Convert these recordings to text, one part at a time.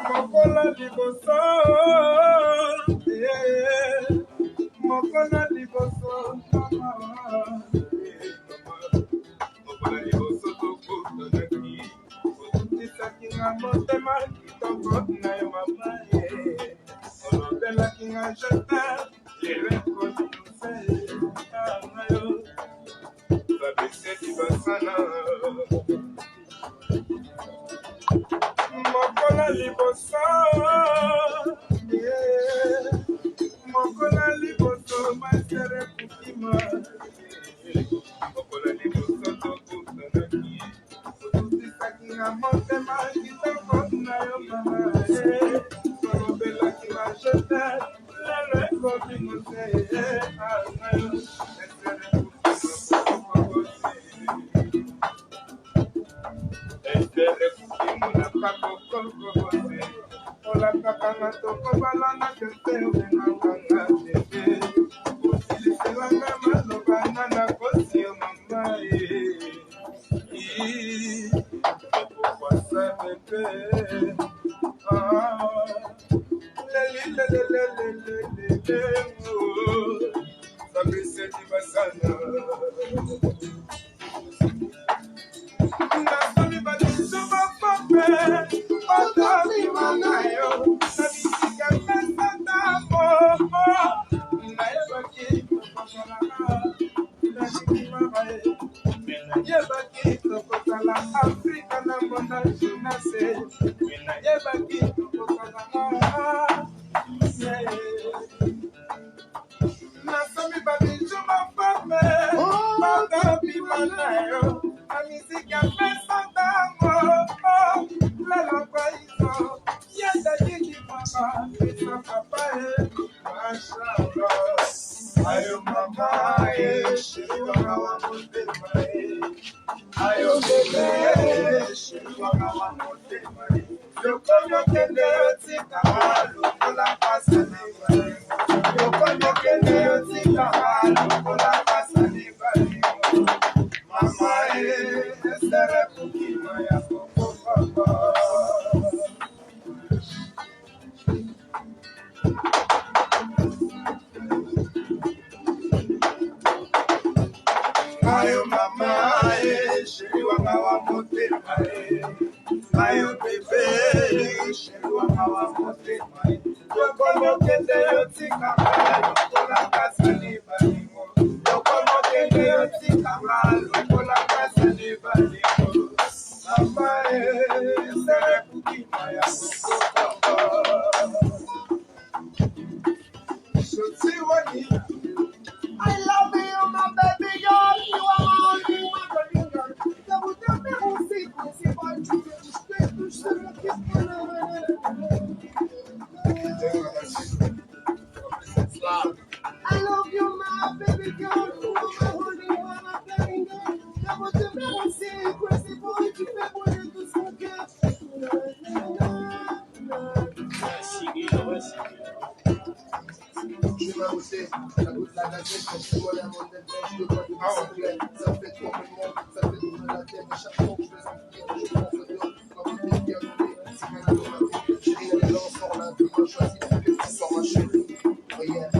Mokola liboso, mokola liboso, mokola liboso tokutanaki, otutisaki nga motema kitoko na yo mama ye, olobelaki nga jete, lelo ekonimuse na yo, babeseli basana. Mokola liboso, mokola liboso, masere kukima. Mokola liboso tokutanaki, otutisaki nga motema kitoko na yo mama ye, olobelaki nga jete, lelo ekobimuse na yo, mesere estere kukimuna kakokokokose, ola kakanga tokobalanga kete obenanganga tete, osiliselanga malobana na kosi yo mama ye, okokwasa bebe, lelilelelelelelele, sabisedi basana. Nasoni badiso bapape, otami manayo, nabisika pesa tamo, naebaki tokosalaka, nabiki mamaye, nayebaki tokosala Afrika na mona junase, nayebaki tokosalaka, Nasami badiso bapape, otami manayo, Amizika pesa tango, lala paiso, yenda jiki mama, pesa papaye, mashallah. Ayo mama, shiri wakawa mutema, ayo bebe, shiri wakawa mutema, yokonyo kende yotika halu, kula pasa nibali, yokonyo kende yotika halu, kula pasa nibali. Mama, estere kukima ya koko papa. Ayo mama, shiri wanga wa motema, ayo bebe, shiri wanga wa motema, yokono kende yotika malo, kola kasa ni balimo, yokono kende yotika malo, kola kasa ni balimo. Mama, estere kukima ya koko papa. I love you, my baby girl. You are my only one, baby girl. Ça vous donne aussi, c'est pas du tout. I love you, my baby girl. You are my only one, my baby girl. Ça vous donne aussi, c'est pas du tout. Je vais m'arrêter, la goutte la gazette, quand je vois la monnaie de je dois du anglais. Ça fait trop le monde, ça fait tourner la tête. Chaque fois que je les enfuis, je pense au dos. Quand on est bien nommé, c'est qu'un autre m'a fait. Chérie, elle est là, on sort là, tout le monde choisit, tous les petits sortent ma chérie. Oh yeah.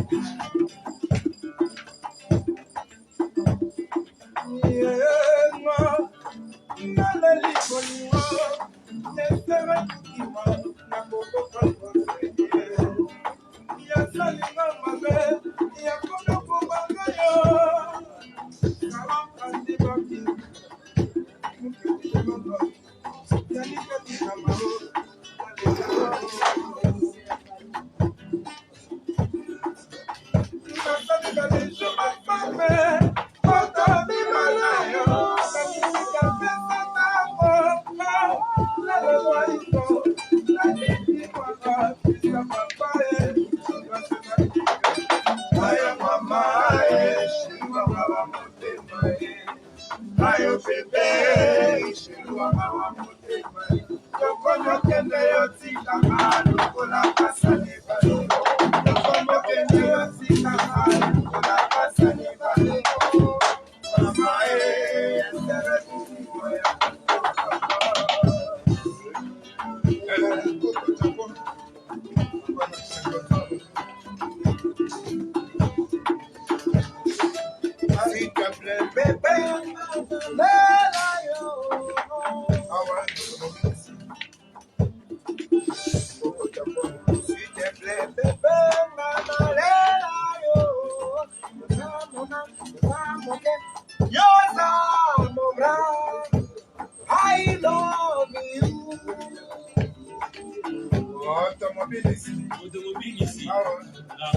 Automobile ici. Automobile ici. Ah ouais.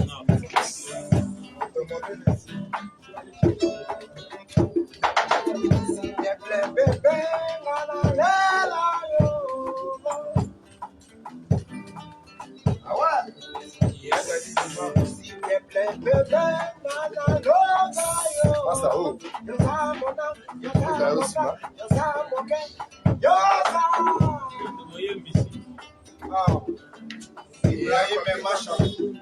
Non. Automobile ici. S'il te plaît, bébé, ah ouais. S'il te plaît, bébé, passa où? Ah. Il y a eu mes machins.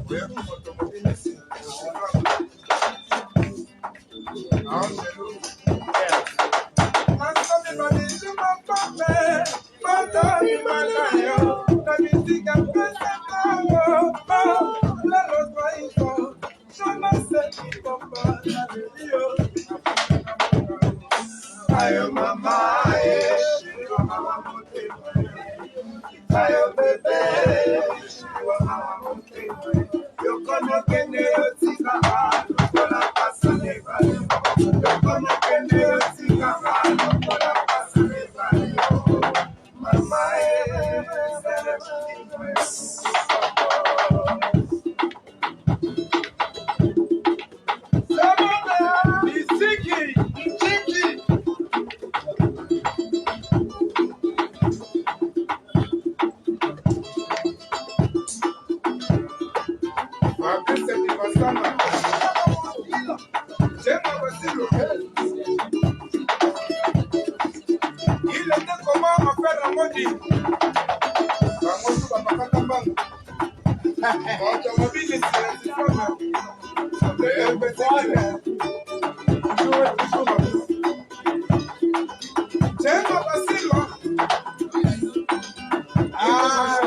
Oui, automobile ici. Ah, c'est lourd. Ayo mama, ayo bebe, yo kono kende otika, kola pasa leva, yo kono kende otika, kola pasa leva, mama il était comment en faire un maudit. Automobile ici, ah,